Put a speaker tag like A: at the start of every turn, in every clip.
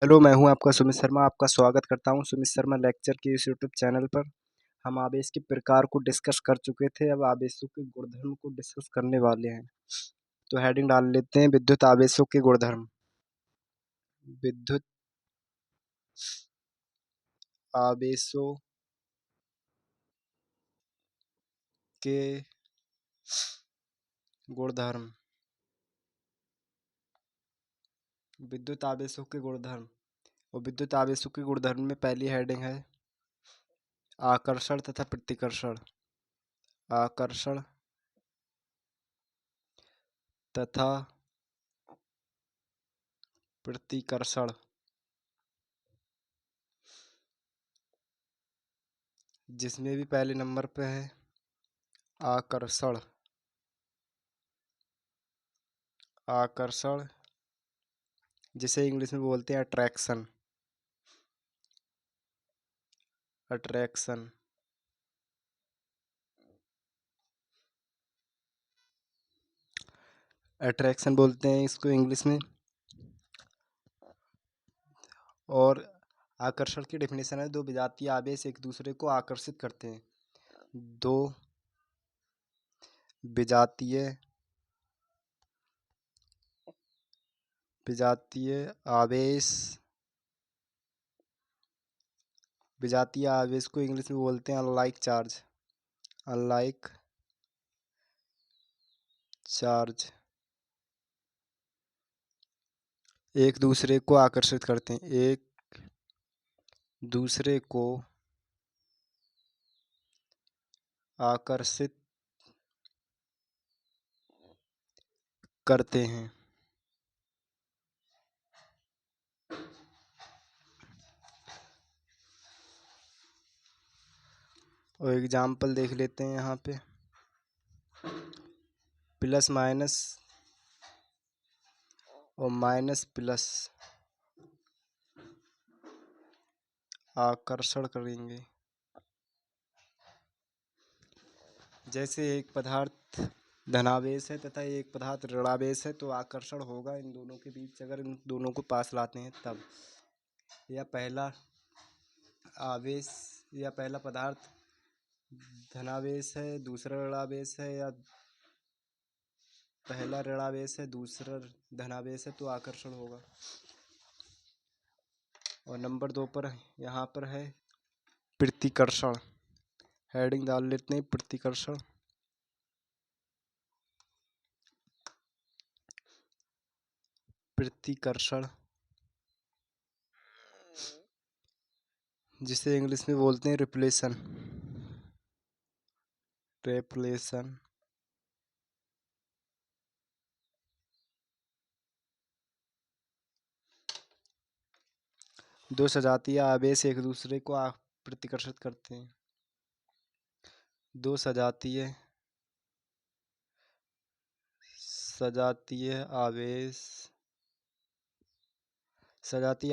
A: Hello, मैं हूँ आपका सुमित शर्मा, आपका स्वागत करता हूँ सुमित शर्मा लेक्चर के इस यूट्यूब चैनल पर। हम आवेश के प्रकार को डिस्कस कर चुके थे, अब आवेशों के गुणधर्म को डिस्कस करने वाले हैं। तो हेडिंग डाल लेते हैं विद्युत आवेशों के गुणधर्म। विद्युत आवेशों के गुणधर्म। विद्युत आवेशों के गुणधर्म और विद्युत आवेशों के गुणधर्म में पहली हेडिंग है आकर्षण तथा प्रतिकर्षण। आकर्षण तथा प्रतिकर्षण। जिसमें भी पहले नंबर पे है आकर्षण। आकर्षण जिसे इंग्लिश में बोलते हैं अट्रैक्शन। अट्रैक्शन अट्रैक्शन बोलते हैं इसको इंग्लिश में। और आकर्षण की डेफिनेशन है दो विजातीय आवेश एक दूसरे को आकर्षित करते हैं। दो विजातीय विजातीय आवेश विजातीय आवेश को इंग्लिश में बोलते हैं अनलाइक चार्ज। अनलाइक चार्ज एक दूसरे को आकर्षित करते हैं। एक दूसरे को आकर्षित करते हैं। और एग्जाम्पल देख लेते हैं यहाँ पे। प्लस माइनस और माइनस प्लस आकर्षण करेंगे। जैसे एक पदार्थ धनावेश है तथा एक पदार्थ ऋणावेश है तो आकर्षण होगा इन दोनों के बीच, अगर इन दोनों को पास लाते हैं तब। या पहला आवेश या पहला पदार्थ धनावेश है, दूसरा ऋणावेश है, या पहला ऋणावेश है दूसरा धनावेश है तो आकर्षण होगा। और नंबर 2 पर यहाँ पर है प्रतिकर्षण। हेडिंग डाल लेते हैं प्रतिकर्षण। प्रतिकर्षण जिसे इंग्लिश में बोलते हैं रिप्लेशन। रेपलेशन दो सजातीय आवेश एक दूसरे को प्रतिकर्षित करते हैं। दो सजातीय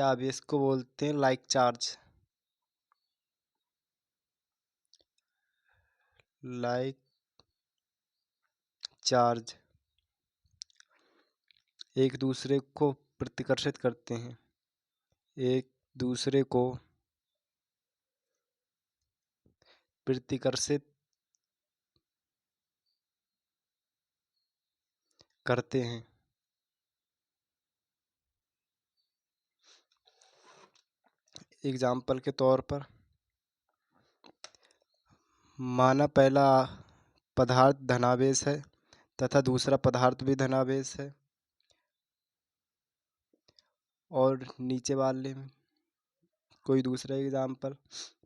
A: आवेश को बोलते हैं लाइक चार्ज। लाइक चार्ज एक दूसरे को प्रतिकर्षित करते हैं। एक दूसरे को प्रतिकर्षित करते हैं। एग्जाम्पल के तौर पर माना पहला पदार्थ धनावेश है तथा दूसरा पदार्थ भी धनावेश है, और नीचे वाले में कोई दूसरा एग्जाम्पल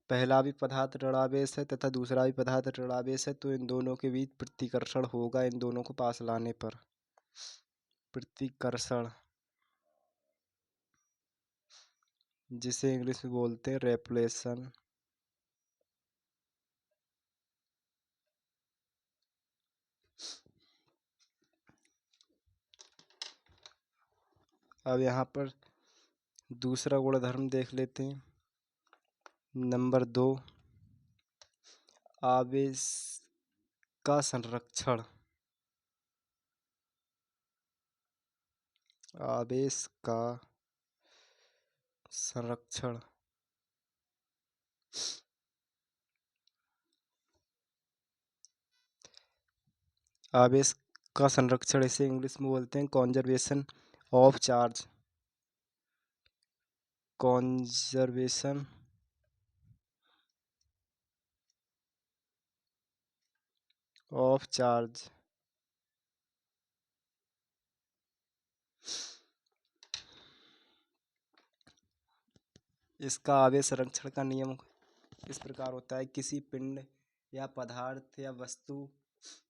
A: पहला भी पदार्थ ऋणावेश है तथा दूसरा भी पदार्थ ऋणावेश है तो इन दोनों के बीच प्रतिकर्षण होगा इन दोनों को पास लाने पर। प्रतिकर्षण जिसे इंग्लिश में बोलते हैं रेपलेशन। अब यहाँ पर दूसरा गुणधर्म देख लेते हैं। नंबर 2 आवेश का संरक्षण। आवेश का संरक्षण। आवेश का संरक्षण इसे इंग्लिश में बोलते हैं conservation of charge. Conservation of charge. इसका आवेश संरक्षण का नियम इस प्रकार होता है। किसी पिंड या पदार्थ या वस्तु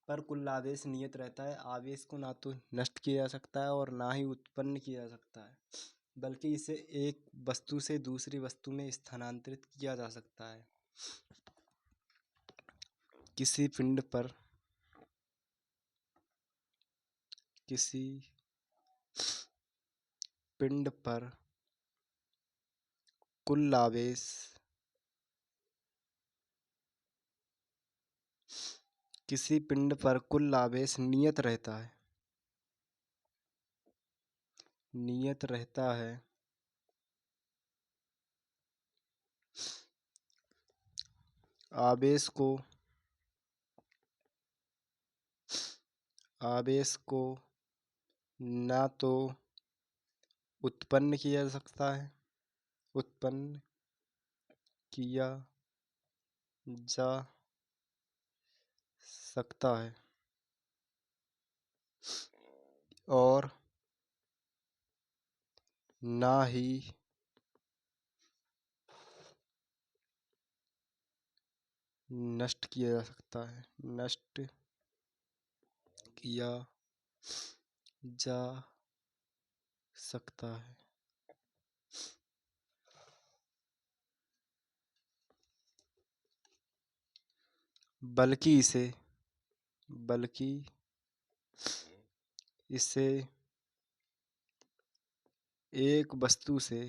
A: पर कुल आवेश नियत रहता है। आवेश को ना तो नष्ट किया जा सकता है और ना ही उत्पन्न किया जा सकता है, बल्कि इसे एक वस्तु से दूसरी वस्तु में स्थानांतरित किया जा सकता है। किसी पिंड पर कुल आवेश किसी पिंड पर कुल आवेश नियत रहता है। आवेश को ना तो उत्पन्न किया जा सकता है और ना ही नष्ट किया जा सकता है। बल्कि इसे एक वस्तु से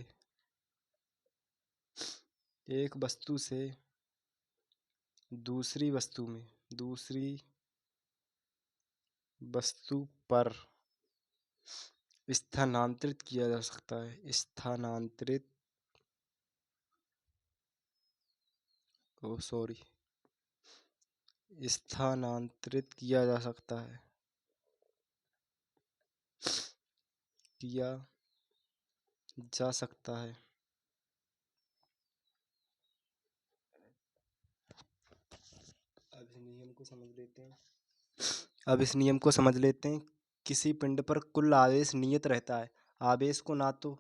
A: दूसरी वस्तु पर स्थानांतरित किया जा सकता है। स्थानांतरित किया जा सकता है। अब इस नियम को समझ लेते हैं। किसी पिंड पर कुल आवेश नियत रहता है। आवेश को ना तो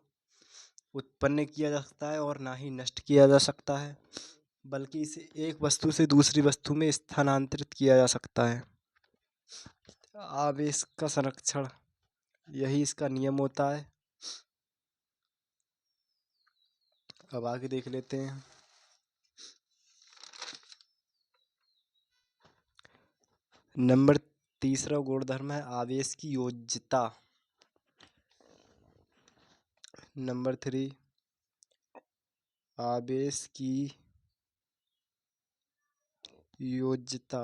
A: उत्पन्न किया जा सकता है और ना ही नष्ट किया जा सकता है, बल्कि इसे एक वस्तु से दूसरी वस्तु में स्थानांतरित किया जा सकता है। आवेश का संरक्षण यही इसका नियम होता है। अब आगे देख लेते हैं। नंबर 3 गुणधर्म है आवेश की योज्यता। नंबर 3 आवेश की योज्यता।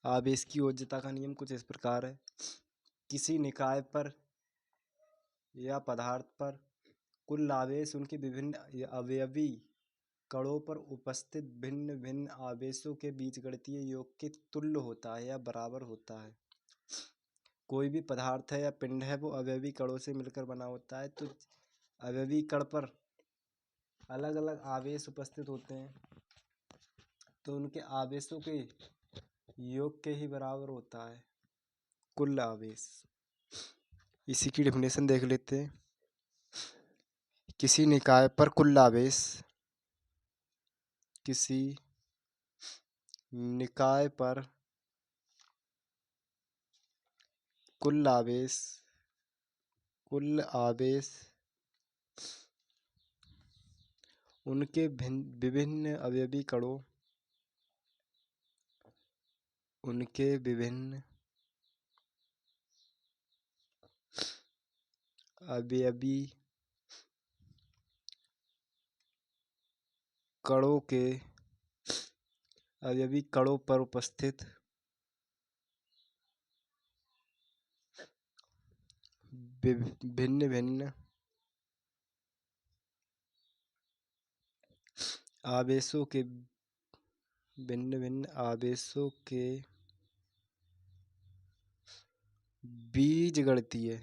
A: आवेश की योज्यता का नियम कुछ इस प्रकार है। किसी निकाय पर या पदार्थ पर कुल आवेश उनके विभिन्न अवयवी कणों पर उपस्थित भिन्न भिन्न आवेशों के बीजगणितीय योग के तुल्य होता है या बराबर होता है। कोई भी पदार्थ है या पिंड है वो अवयवी कणों से मिलकर बना होता है, तो अवयवी कण पर अलग अलग आवेश उपस्थित होते हैं, तो उनके आवेशों के योग के ही बराबर होता है कुल आवेश। इसी की डेफिनेशन देख लेते हैं। किसी निकाय पर कुल आवेश उनके विभिन्न अवयवी कणों अवयवी कणों पर उपस्थित भिन्न भिन्न आवेशों के भिन्न भिन्न आवेशों के बीजगणितीय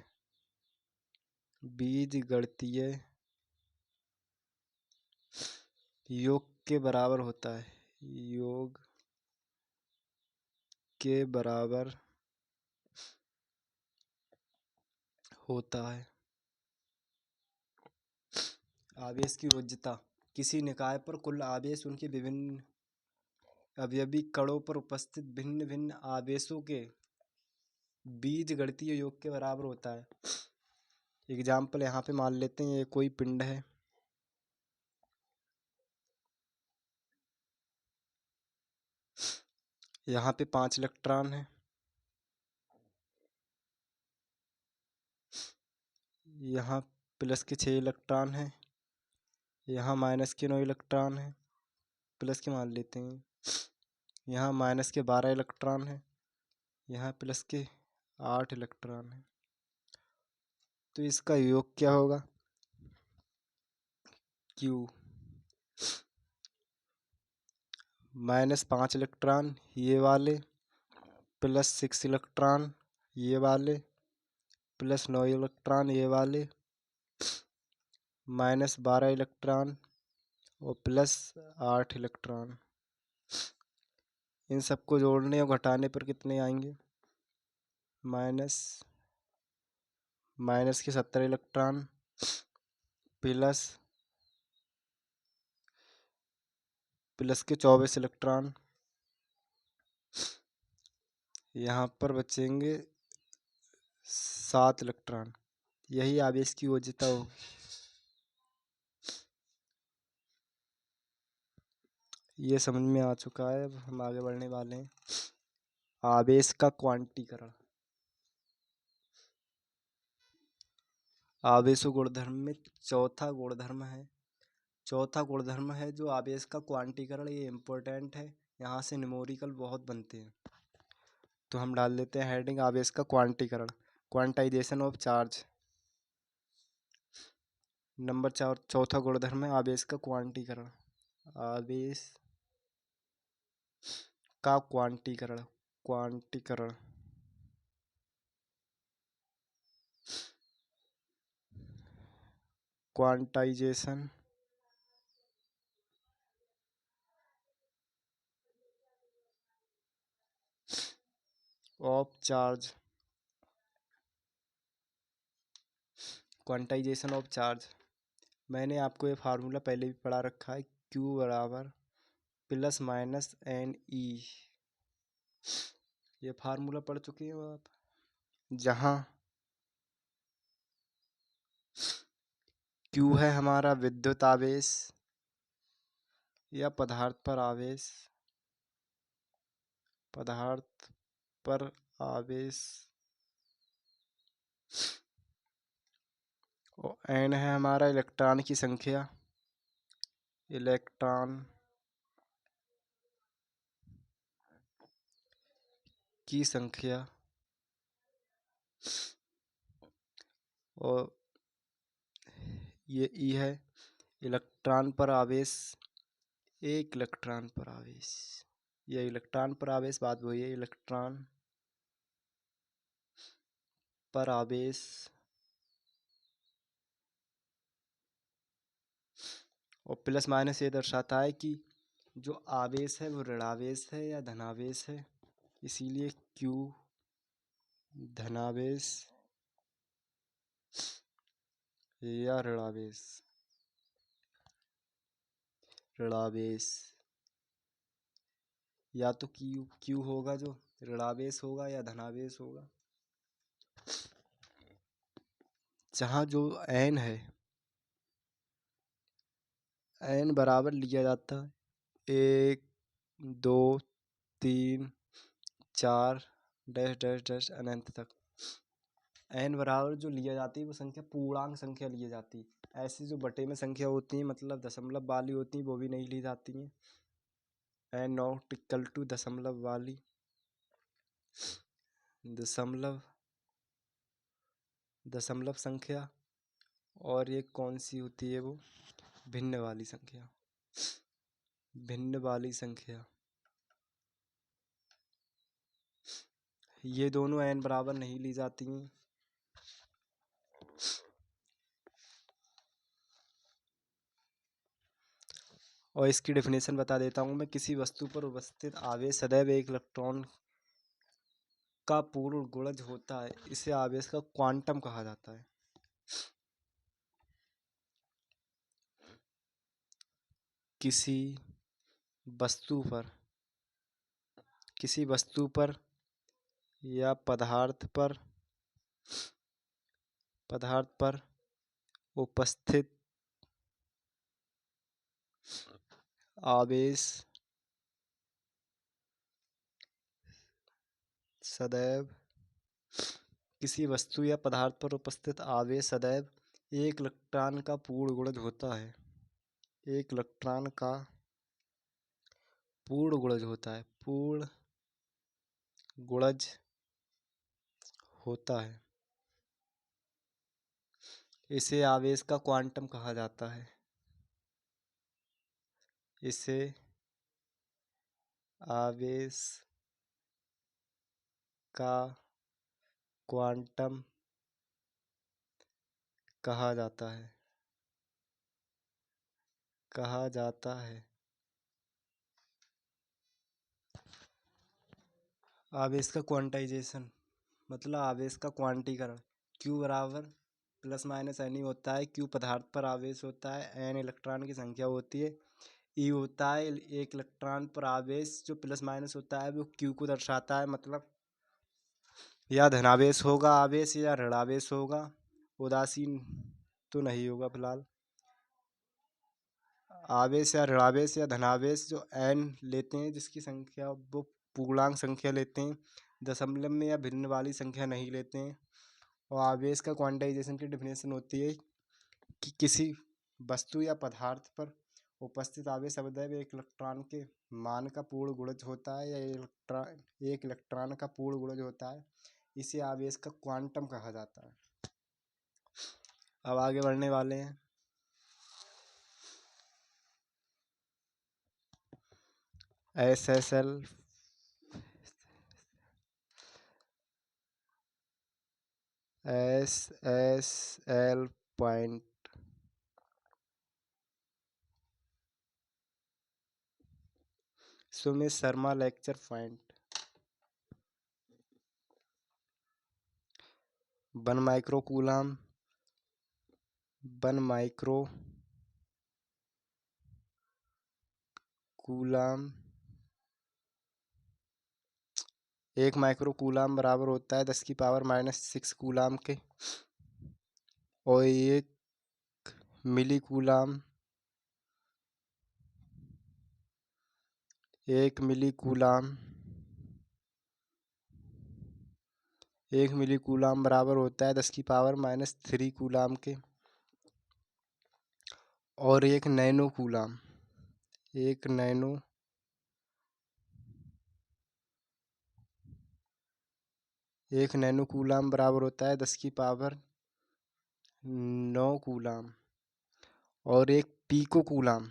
A: योग के बराबर होता है। योग के बराबर होता है। आवेश की ऊर्जा किसी निकाय पर कुल आवेश उनके विभिन्न अवयवी कणों पर उपस्थित भिन्न भिन्न आवेशों के बीजगणितीय योग के बराबर होता है। एग्जाम्पल यहाँ पे मान लेते हैं, ये कोई पिंड है। यहाँ पे 5 इलेक्ट्रॉन है, यहाँ प्लस के 6 इलेक्ट्रॉन है, यहाँ माइनस के 9 इलेक्ट्रॉन है, प्लस के मान लेते हैं। यहाँ माइनस के 12 इलेक्ट्रॉन है, यहाँ प्लस के 8 इलेक्ट्रॉन है। तो इसका योग क्या होगा? Q -5 इलेक्ट्रॉन ये वाले, प्लस 6 इलेक्ट्रॉन ये वाले, प्लस 9 इलेक्ट्रॉन ये वाले, -12 इलेक्ट्रॉन और प्लस 8 इलेक्ट्रॉन। इन सबको जोड़ने और घटाने पर कितने आएंगे? माइनस के 17 इलेक्ट्रॉन प्लस के 24 इलेक्ट्रॉन। यहाँ पर बचेंगे 7 इलेक्ट्रॉन। यही आवेश की ऊर्जा होगी। ये समझ में आ चुका है। अब हम आगे बढ़ने वाले हैं। आवेश का क्वांटीकरण। आवेशों गुणधर्म में चौथा गुणधर्म है जो आवेश का क्वांटीकरण। ये इम्पोर्टेंट है, यहाँ से न्यूमेरिकल बहुत बनते हैं। तो हम डाल देते हैं हेडिंग आवेश का क्वांटीकरण, क्वांटाइजेशन ऑफ चार्ज। नंबर 4 चौथा गुणधर्म है आवेश का क्वांटीकरण। आवेश का क्वांटीकरण quantization of charge. Quantization of charge मैंने आपको ये फार्मूला पहले भी पढ़ा रखा है। Q बराबर ±NE। ये फार्मूला पढ़ चुके हो आप। जहाँ Q है हमारा विद्युत आवेश या पदार्थ पर आवेश और N है हमारा इलेक्ट्रॉन की संख्या। इलेक्ट्रॉन की संख्या और ये E है इलेक्ट्रॉन पर आवेश। एक इलेक्ट्रॉन पर आवेश, यह इलेक्ट्रॉन पर आवेश बात वही है। इलेक्ट्रॉन पर आवेश और प्लस माइनस ये दर्शाता है कि जो आवेश है वो ऋणावेश है या धनावेश है। इसीलिए Q धनावेश या ऋणावेश या तो Q होगा जो ऋणावेश होगा या धनावेश होगा। जहाँ जो N है, N बराबर लिया जाता है 1 2 3 4 डैश डैश डैश अनंत तक। N बराबर जो लिया जाती है वो संख्या पूर्णांक संख्या ली जाती है। ऐसी जो बटे में संख्या होती है मतलब दशमलव वाली होती है वो भी नहीं ली जाती हैं। N नॉट इक्वल टू दशमलव वाली, दशमलव दशमलव संख्या, और एक कौन सी होती है वो, भिन्न वाली संख्या। भिन्न वाली संख्या, ये दोनों n बराबर नहीं ली जाती हैं। और इसकी डेफिनेशन बता देता हूँ मैं। किसी वस्तु पर उपस्थित आवेश सदैव एक इलेक्ट्रॉन का पूर्ण गुणज होता है, इसे आवेश का क्वांटम कहा जाता है। किसी वस्तु पर या पदार्थ पर उपस्थित आवेश सदैव किसी वस्तु या पदार्थ पर उपस्थित आवेश सदैव एक इलेक्ट्रॉन का पूर्ण गुणज होता है। एक इलेक्ट्रॉन का पूर्ण गुणज होता है। पूर्ण गुणज होता है, इसे आवेश का क्वांटम कहा जाता है। इसे आवेश का क्वांटम कहा जाता है। आवेश का क्वांटाइजेशन मतलब आवेश का क्वांटीकरण। Q बराबर प्लस माइनस एन होता है। Q पदार्थ पर आवेश होता है, n इलेक्ट्रॉन की संख्या होती है, E होता है एक इलेक्ट्रॉन पर आवेश। जो प्लस माइनस होता है वो Q को दर्शाता है, मतलब या धनावेश होगा आवेश या ऋणावेश होगा। उदासीन तो नहीं होगा फिलहाल। आवेश या ऋणावेश या धनावेश जो n लेते हैं, जिसकी संख्या वो पूर्णांक संख्या लेते हैं, दशमलव में या भिन्न वाली संख्या नहीं लेते हैं। और आवेश का क्वांटाइजेशन की डेफिनेशन होती है कि किसी वस्तु या पदार्थ पर उपस्थित आवेश सदैव एक इलेक्ट्रॉन के मान का पूर्ण गुणज होता है, या एक इलेक्ट्रॉन का पूर्ण गुणज होता है। इसे आवेश का क्वांटम कहा जाता है। अब आगे बढ़ने वाले हैं। SSL point Sumit Sharma lecture point 1 micro coulomb 1 micro coulomb 1 micro coulomb बराबर होता है 10 की पावर -6 कूलाम के। और 1 मिली कूलाम 1 मिली कूलाम बराबर होता है 10 की पावर -3 कूलाम के। और 1 नैनो कूलाम बराबर होता है 10 की पावर 9 कूलाम। और 1 पीको कूलाम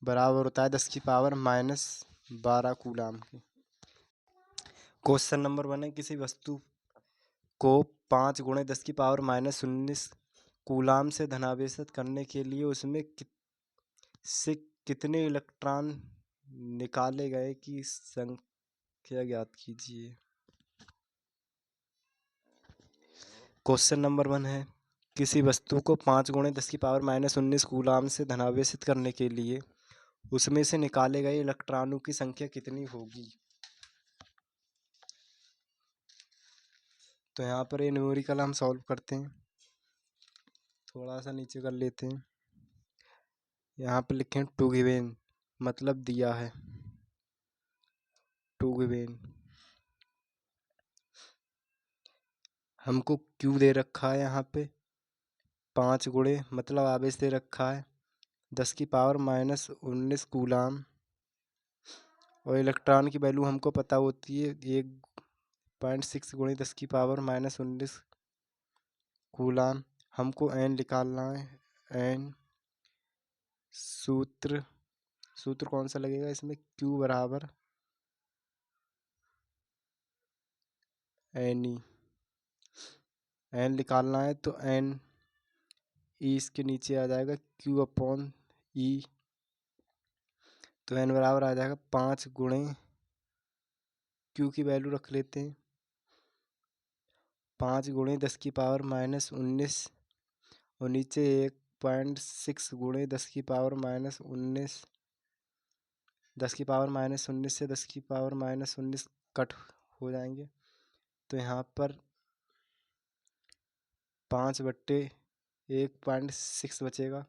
A: बराबर होता है 10 की पावर -12 कूलाम के। क्वेश्चन नंबर 1 है, किसी वस्तु को 5 × 10 की पावर -19 कूलाम से धनावेशित करने के लिए उसमें से कितने इलेक्ट्रॉन निकाले गए की संख्या ज्ञात कीजिए। क्वेश्चन नंबर 1 है, किसी वस्तु को 5 × 10 की पावर -19 कूलाम से धनावेशित करने के लिए उसमें से निकाले गए इलेक्ट्रॉनों की संख्या कितनी होगी। तो यहाँ पर ये न्यूमेरिकल हम सॉल्व करते हैं। थोड़ा सा नीचे कर लेते हैं। यहाँ पे लिखें टू गिवन, मतलब दिया है। टू गिवन हमको क्यू दे रखा है, यहाँ पे 5 × मतलब आवेश दे रखा है 10 की पावर -19 कूलाम। और इलेक्ट्रॉन की वैल्यू हमको पता होती है 1.6 गुणे 10 की पावर -19 कूलाम। हमको n निकालना है। n सूत्र कौन सा लगेगा इसमें? Q बराबर NE। n निकालना है तो n E इसके नीचे आ जाएगा Q/E। तो n बराबर आ जाएगा 5 गुणे Q की वैल्यू रख लेते हैं 5 गुणे 10 की पावर -19 और नीचे 1.6 गुणे 10 की पावर -19। 10 की पावर -19 से 10 की पावर -19 कट हो जाएंगे तो यहाँ पर 5/1.6 बचेगा।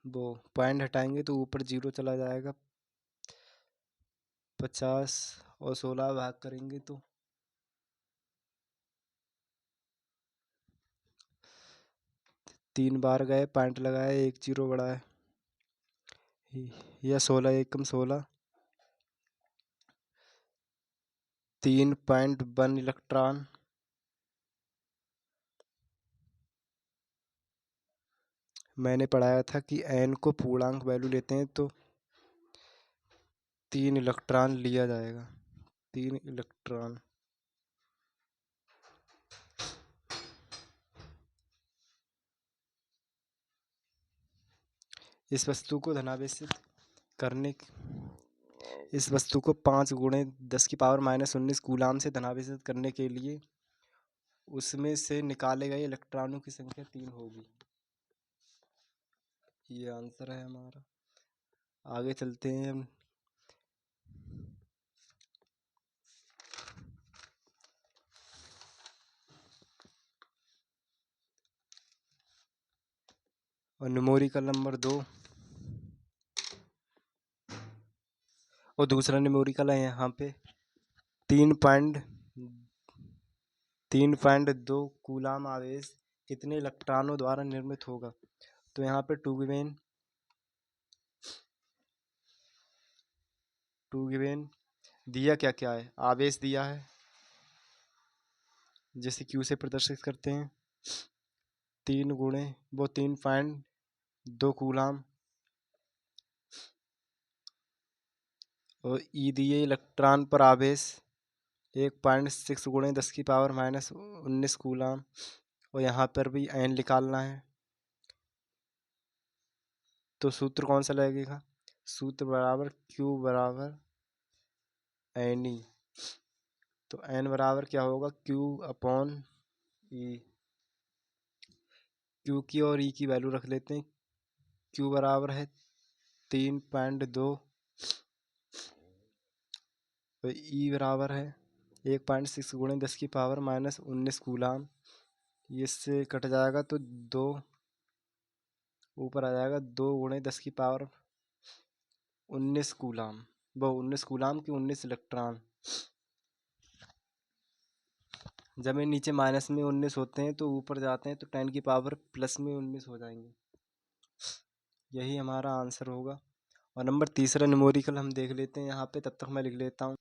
A: वो पॉइंट हटाएंगे तो ऊपर 0 चला जाएगा। 50 और 16 भाग करेंगे तो 3 बार गए, पॉइंट लगाए, 1 0 बढ़ा है। यह 16 एकम 16 3.1 इलेक्ट्रॉन। मैंने पढ़ाया था कि n को पूर्णांक वैल्यू लेते हैं तो 3 इलेक्ट्रॉन लिया जाएगा। 3 इलेक्ट्रॉन। इस वस्तु को धनावेशित करने इस वस्तु को 5 गुणे 10 की पावर -19 कूलाम से धनावेशित करने के लिए उसमें से निकाले गए इलेक्ट्रॉनों की संख्या 3 होगी। ये आंसर है हमारा। आगे चलते हैं हम। और न्यूमेरिकल नंबर 2 और दूसरा न्यूमेरिकल है यहाँ पे 3.2 कूलाम आवेश कितने इलेक्ट्रॉनों द्वारा निर्मित होगा। तो यहाँ पे टू गिवेन दिया क्या क्या है, आवेश दिया है जिसे Q से प्रदर्शित करते हैं 3.2 कूलाम और E दिए इलेक्ट्रॉन पर आवेश 1.6 गुणे 10 की पावर -19 कूलाम और यहाँ पर भी n निकालना है। तो सूत्र कौन सा लगेगा? सूत्र बराबर Q बराबर NE। तो n बराबर क्या होगा? Q/E। Q की और E की वैल्यू रख लेते हैं। Q बराबर है 3.2 और E बराबर है 1.6 गुणे 10 की पावर -19 कूलाम। इससे कट जाएगा तो 2 ऊपर आ जाएगा 2 गुणे 10 की पावर 19 कूलाम। वो 19 कूलाम की 19 इलेक्ट्रॉन। जब ये नीचे माइनस में 19 होते हैं तो ऊपर जाते हैं तो 10 की पावर प्लस में 19 हो जाएंगे। यही हमारा आंसर होगा। और नंबर तीसरा न्यूमेरिकल हम देख लेते हैं यहाँ पे, तब तक मैं लिख लेता हूँ।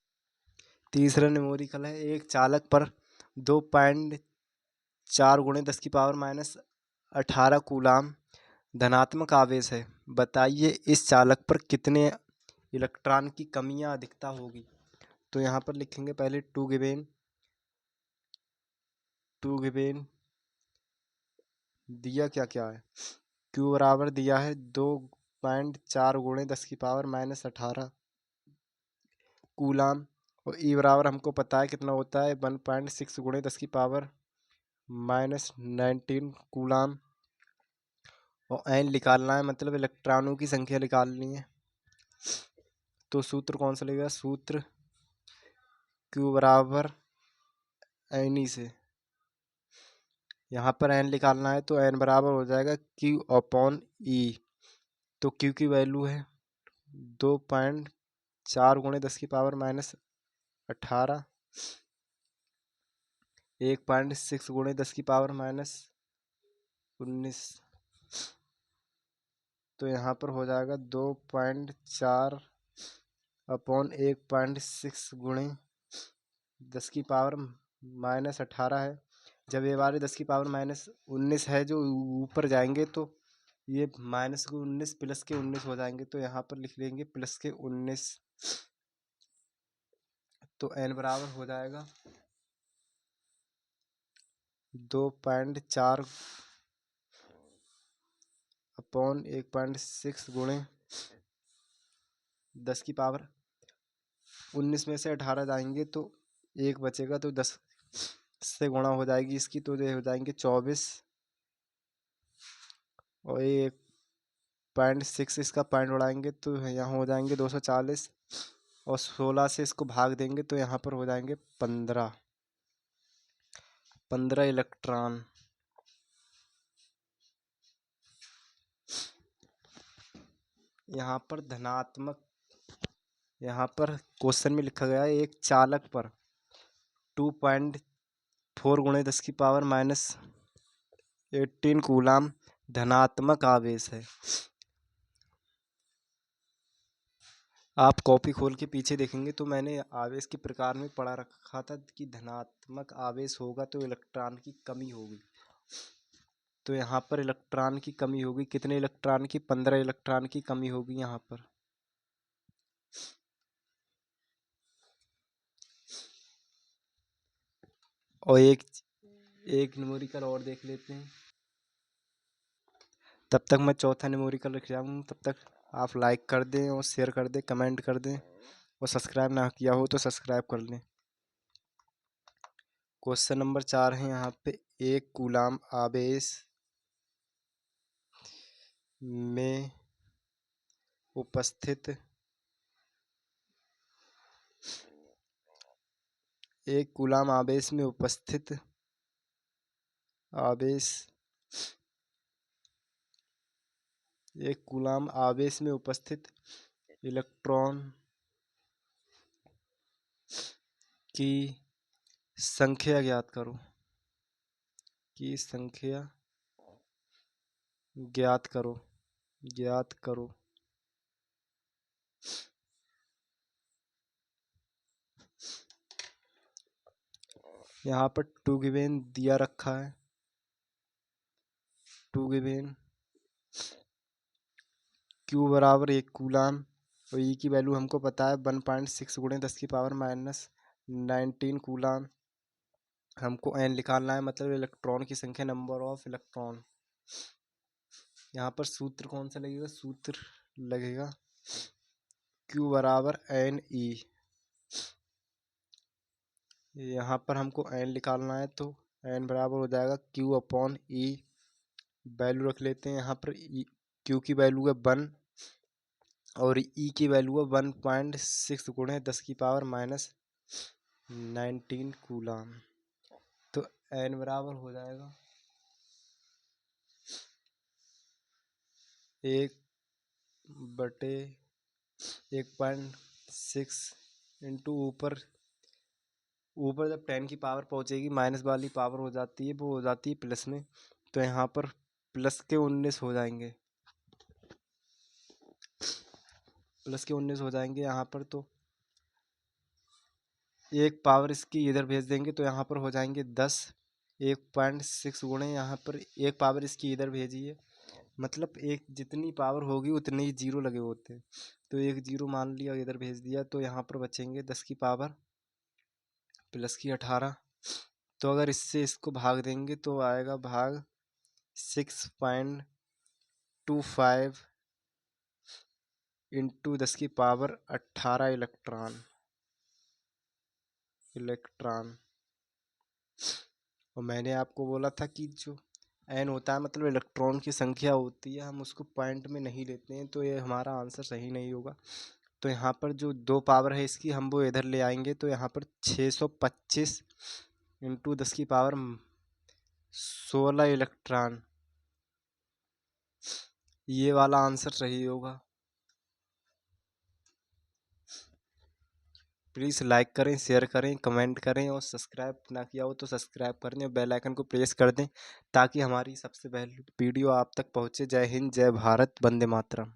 A: तीसरा न्यूमेरिकल है एक चालक पर 2.4 गुणे 10 की पावर -18 कूलाम धनात्मक आवेश है। बताइए इस चालक पर कितने इलेक्ट्रॉन की कमी या अधिकता होगी। तो यहाँ पर लिखेंगे पहले टू गिवेन दिया क्या क्या है। Q बराबर दिया है 2.4 गुणे 10 की पावर -18 कूलाम और E बराबर हमको पता है कितना होता है 1.6 गुणे 10 की पावर -19 कूलाम और n निकालना है, मतलब इलेक्ट्रॉनों की संख्या निकालनी है। तो सूत्र कौन सा लगेगा? सूत्र Q बराबर NE से। यहाँ पर n निकालना है तो n बराबर हो जाएगा Q/E। तो Q की वैल्यू है 2.4 गुणे 10 की पावर -18 1.6 गुणे 10 की पावर -19, तो यहाँ पर हो जाएगा 2.4 अपॉन 1.6 गुणे 10 की पावर -18 है। जब ये वाले 10 की पावर -19 है जो ऊपर जाएंगे तो ये -19 प्लस के 19 हो जाएंगे, तो यहाँ पर लिख लेंगे प्लस के 19, तो n बराबर हो जाएगा 2.4 अपॉन 1.6 गुणे 10 की पावर 19 में से 18 जाएंगे तो एक बचेगा, तो 10 से गुणा हो जाएगी इसकी, तो ये हो जाएंगे 24, और 1.6 इसका पॉइंट उड़ाएंगे तो यहाँ हो जाएंगे 240, और 16 से इसको भाग देंगे तो यहाँ पर हो जाएंगे 15 इलेक्ट्रॉन। यहाँ पर धनात्मक, यहाँ पर क्वेश्चन में लिखा गया है एक चालक पर 2.4 गुणे 10 की पावर -18 कूलाम धनात्मक आवेश है। आप कॉपी खोल के पीछे देखेंगे तो मैंने आवेश के प्रकार में पढ़ा रखा था कि धनात्मक आवेश होगा तो इलेक्ट्रॉन की कमी होगी, तो यहाँ पर इलेक्ट्रॉन की कमी होगी। कितने इलेक्ट्रॉन की? 15 इलेक्ट्रॉन की कमी होगी यहाँ पर। और एक न्यूमेरिकल और देख लेते हैं, तब तक मैं चौथा न्यूमेरिकल लिख जाऊँ। तब तक आप लाइक कर दें और शेयर कर दें, कमेंट कर दें, और सब्सक्राइब ना किया हो तो सब्सक्राइब कर लें। क्वेश्चन नंबर 4 है यहाँ पे, एक कूलाम आवेश में उपस्थित एक कूलाम आवेश में उपस्थित आवेश एक कूलाम आवेश में उपस्थित इलेक्ट्रॉन की संख्या ज्ञात करो, की संख्या ज्ञात करो, ज्ञात करो। यहाँ पर 2 गिवन दिया रखा है, 2 गिवन Q बराबर 1 कूलाम, और E की वैल्यू हमको पता है 1.6 गुणे 10 की पावर -19 कूलाम। हमको n निकालना है, मतलब इलेक्ट्रॉन की संख्या, नंबर ऑफ इलेक्ट्रॉन। यहाँ पर सूत्र कौन सा लगेगा? सूत्र लगेगा Q बराबर NE। यहाँ पर हमको n निकालना है तो n बराबर हो जाएगा Q अपॉन E। वैल्यू रख लेते हैं यहाँ पर। Q की वैल्यू है 1 और E की वैल्यू है 1.6 गुणे 10 की पावर -19 कूलाम, तो n बराबर हो जाएगा 1/1.6 इंटू ऊपर जब 10 की पावर पहुंचेगी माइनस वाली पावर हो जाती है, वो हो जाती है प्लस में, तो यहाँ पर प्लस के 19 हो जाएंगे, प्लस के 19 हो जाएंगे यहाँ पर। तो एक पावर इसकी इधर भेज देंगे तो यहाँ पर हो जाएंगे 10। 1.6 गुणे यहाँ पर एक पावर इसकी इधर भेजिए, मतलब एक जितनी पावर होगी उतने ही जीरो लगे होते हैं, तो एक जीरो मान लिया इधर भेज दिया, तो यहाँ पर बचेंगे 10 की पावर प्लस की 18। तो अगर इससे इसको भाग देंगे तो आएगा भाग 6.25 इंटू 10 की पावर 18 इलेक्ट्रॉन। और मैंने आपको बोला था कि जो n होता है मतलब इलेक्ट्रॉन की संख्या होती है, हम उसको पॉइंट में नहीं लेते हैं, तो ये हमारा आंसर सही नहीं होगा। तो यहाँ पर जो 2 पावर है इसकी हम वो इधर ले आएंगे, तो यहाँ पर 625 इंटू 10 की पावर 16 इलेक्ट्रॉन, ये वाला आंसर सही होगा। प्लीज़ लाइक करें, शेयर करें, कमेंट करें और सब्सक्राइब ना किया हो तो सब्सक्राइब कर दें और बेल आइकन को प्रेस कर दें ताकि हमारी सबसे पहली वीडियो आप तक पहुँचे। जय हिंद, जय भारत, वंदे मातरम।